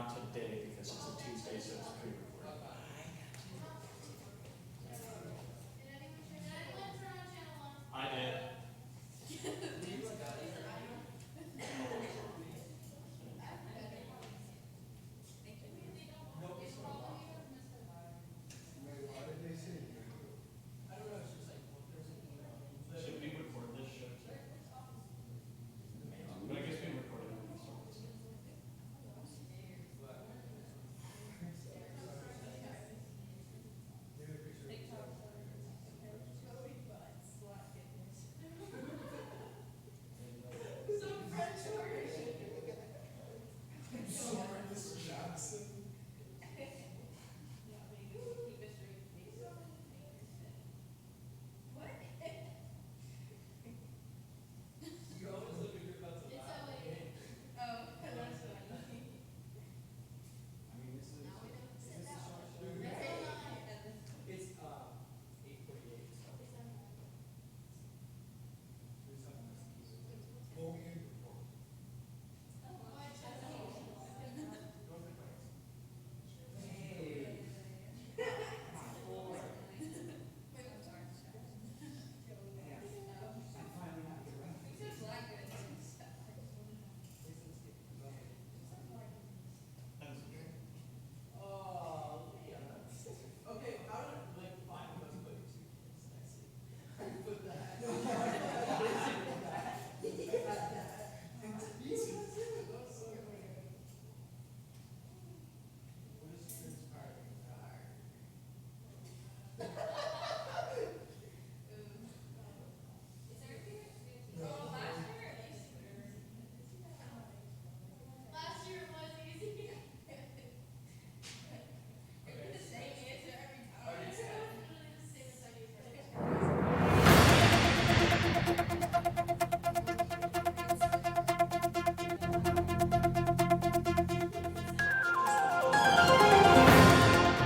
not today because it's a Tuesday, so it's pre-recorded. I did. Should we record this show too? But I guess we recorded it when we started.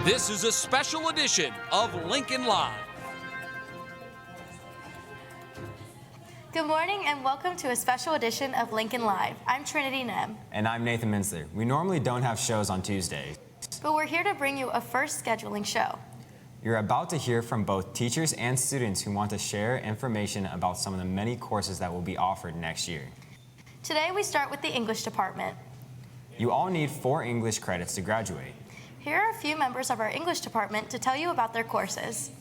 This is a special edition of Lincoln Live. Good morning and welcome to a special edition of Lincoln Live. I'm Trinity Nem. And I'm Nathan Minster. We normally don't have shows on Tuesdays, But we're here to bring you a first scheduling show. You're about to hear from both teachers and students who want to share information about some of the many courses that will be offered next year. Today we start with the English department. You all need 4 English credits to graduate. Here are a few members of our English department to tell you about their courses.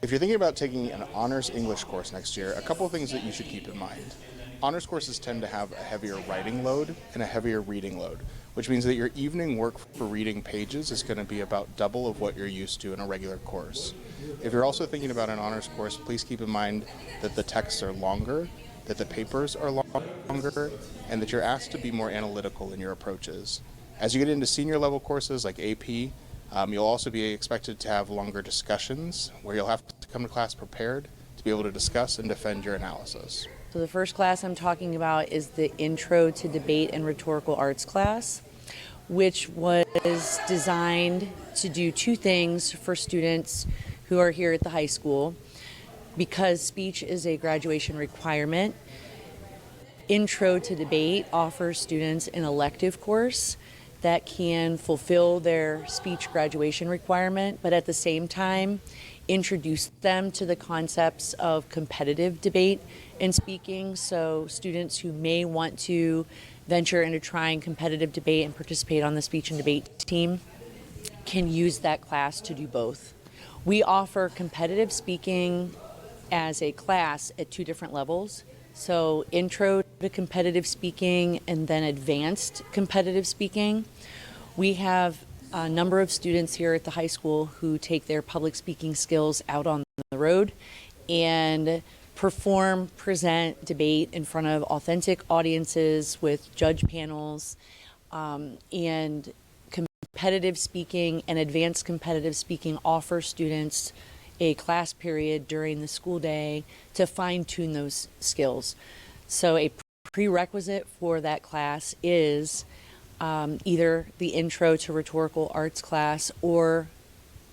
If you're thinking about taking an honors English course next year, a couple of things that you should keep in mind. Honors courses tend to have a heavier writing load and a heavier reading load, which means that your evening work for reading pages is going to be about double of what you're used to in a regular course. If you're also thinking about an honors course, please keep in mind that the texts are longer, that the papers are longer, and that you're asked to be more analytical in your approaches. As you get into senior level courses like AP, you'll also be expected to have longer discussions where you'll have to come to class prepared to be able to discuss and defend your analysis. So the first class I'm talking about is the Intro to Debate and Rhetorical Arts class, which was designed to do 2 things for students who are here at the high school. Because speech is a graduation requirement, Intro to Debate offers students an elective course that can fulfill their speech graduation requirement, but at the same time introduce them to the concepts of competitive debate and speaking. So students who may want to venture into trying competitive debate and participate on the speech and debate team can use that class to do both. We offer competitive speaking as a class at 2 different levels. So intro to competitive speaking and then advanced competitive speaking. We have a number of students here at the high school who take their public speaking skills out on the road and perform, present, debate in front of authentic audiences with judge panels, and competitive speaking and advanced competitive speaking offer students a class period during the school day to fine-tune those skills. So a prerequisite for that class is either the Intro to Rhetorical Arts class or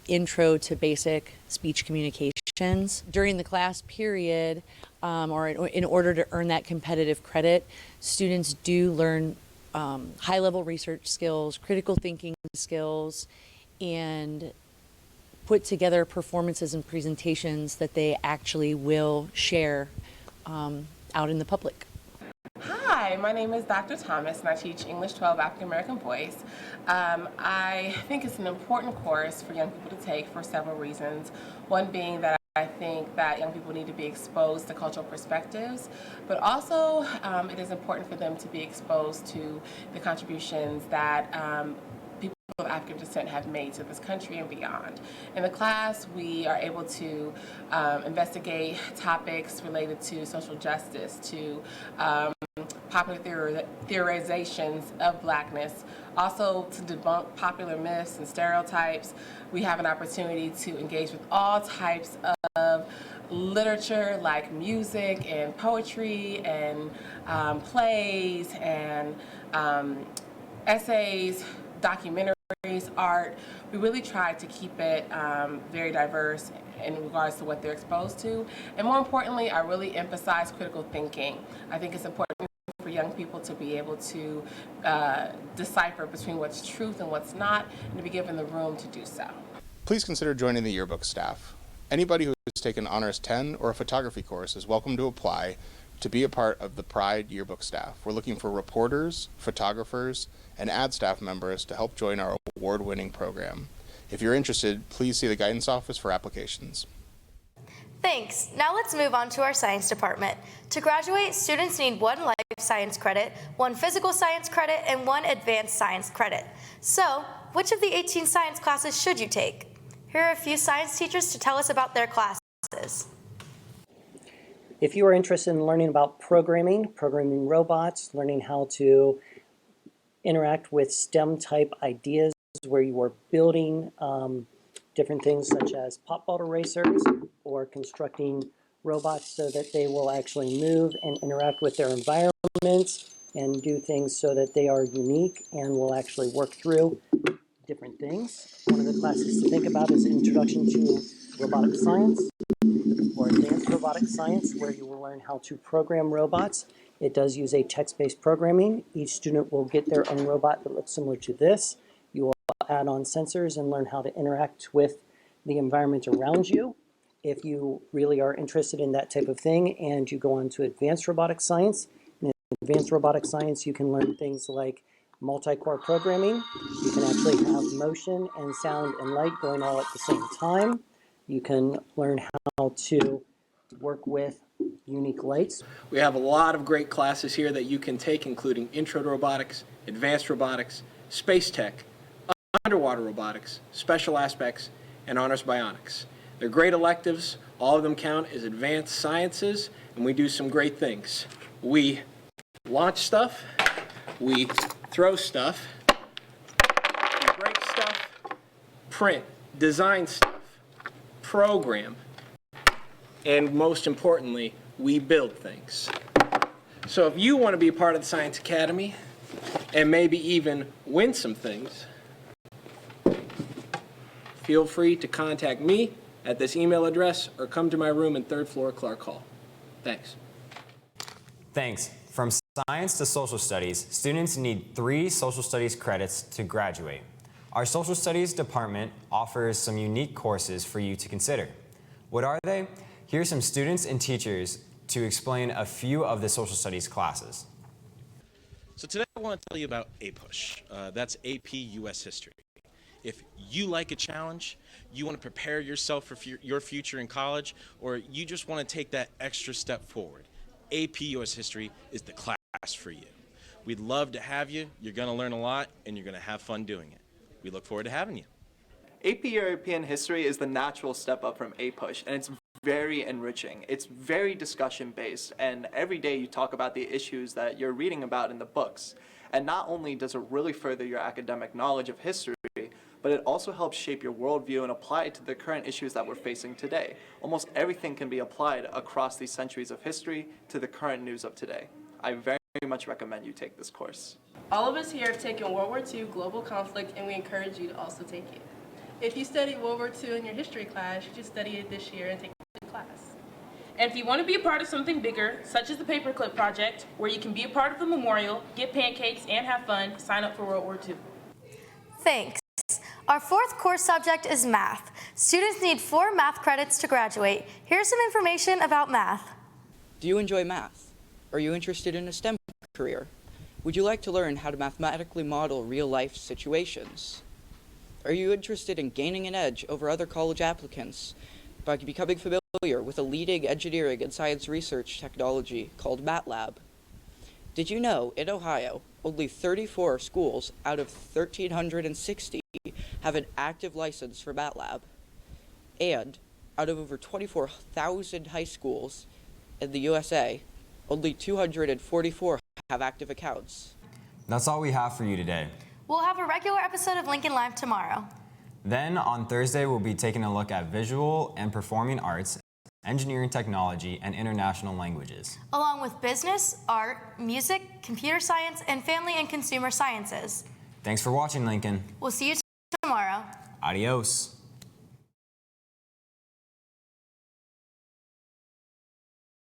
Intro to Basic Speech Communications. During the class period, or in order to earn that competitive credit, students do learn high-level research skills, critical thinking skills, and put together performances and presentations that they actually will share out in the public. Hi, my name is Dr. Thomas and I teach English 12 African American Boys. I think it's an important course for young people to take for several reasons. One being that I think that young people need to be exposed to cultural perspectives, but also it is important for them to be exposed to the contributions that people of African descent have made to this country and beyond. In the class, we are able to investigate topics related to social justice, to popular theorizations of blackness, also to debunk popular myths and stereotypes. We have an opportunity to engage with all types of literature like music and poetry and plays and essays, documentaries, art. We really try to keep it very diverse in regards to what they're exposed to. And more importantly, I really emphasize critical thinking. I think it's important for young people to be able to decipher between what's truth and what's not, and to be given the room to do so. Please consider joining the yearbook staff. Anybody who has taken Honors 10 or a photography course is welcome to apply to be a part of the Pride yearbook staff. We're looking for reporters, photographers, and ad staff members to help join our award-winning program. If you're interested, please see the guidance office for applications. Thanks. Now let's move on to our science department. To graduate, students need 1 life science credit, 1 physical science credit, and 1 advanced science credit. So, which of the 18 science classes should you take? Here are a few science teachers to tell us about their classes. If you are interested in learning about programming robots, learning how to interact with STEM-type ideas where you are building different things such as pop bottle racers or constructing robots so that they will actually move and interact with their environments and do things so that they are unique and will actually work through different things. One of the classes to think about is Introduction to Robotic Science or Advanced Robotic Science, where you will learn how to program robots. It does use a text-based programming. Each student will get their own robot that looks similar to this. You will add on sensors and learn how to interact with the environment around you. If you really are interested in that type of thing and you go on to Advanced Robotic Science, in Advanced Robotic Science you can learn things like multi-core programming. You can actually have motion and sound and light going all at the same time. You can learn how to work with unique lights. We have a lot of great classes here that you can take, including Intro to Robotics, Advanced Robotics, Space Tech, Underwater Robotics, Special Aspects, and Honors Bionics. They're great electives. All of them count as advanced sciences, and we do some great things. We launch stuff, we throw stuff, we break stuff, print, design stuff, program, and most importantly, we build things. So if you want to be a part of the Science Academy and maybe even win some things, feel free to contact me at this email address or come to my room in 3rd floor Clark Hall. Thanks. Thanks. From science to social studies, students need 3 social studies credits to graduate. Our social studies department offers some unique courses for you to consider. What are they? Here are some students and teachers to explain a few of the social studies classes. So today I want to tell you about APUSH. That's AP US History. If you like a challenge, you want to prepare yourself for your future in college, or you just want to take that extra step forward, AP US History is the class for you. We'd love to have you. You're going to learn a lot, and you're going to have fun doing it. We look forward to having you. AP European History is the natural step up from APUSH, and it's very enriching. It's very discussion-based, and every day you talk about the issues that you're reading about in the books. And not only does it really further your academic knowledge of history, but it also helps shape your worldview and apply it to the current issues that we're facing today. Almost everything can be applied across these centuries of history to the current news of today. I very much recommend you take this course. All of us here have taken World War II global conflict, and we encourage you to also take it. If you studied World War II in your history class, you should study it this year and take the class. And if you want to be a part of something bigger, such as the Paperclip Project, where you can be a part of the memorial, get pancakes, and have fun, sign up for World War II. Thanks. Our fourth course subject is math. Students need 4 math credits to graduate. Here's some information about math. Do you enjoy math? Are you interested in a STEM career? Would you like to learn how to mathematically model real-life situations? Are you interested in gaining an edge over other college applicants by becoming familiar with a leading engineering and science research technology called MATLAB? Did you know, in Ohio, only 34 schools out of 1,360 have an active license for MATLAB? And out of over 24,000 high schools in the USA, only 244 have active accounts. That's all we have for you today. We'll have a regular episode of Lincoln Live tomorrow. Then on Thursday, we'll be taking a look at visual and performing arts, engineering technology, and international languages, Along with business, art, music, computer science, and family and consumer sciences. Thanks for watching, Lincoln. We'll see you tomorrow. Adios.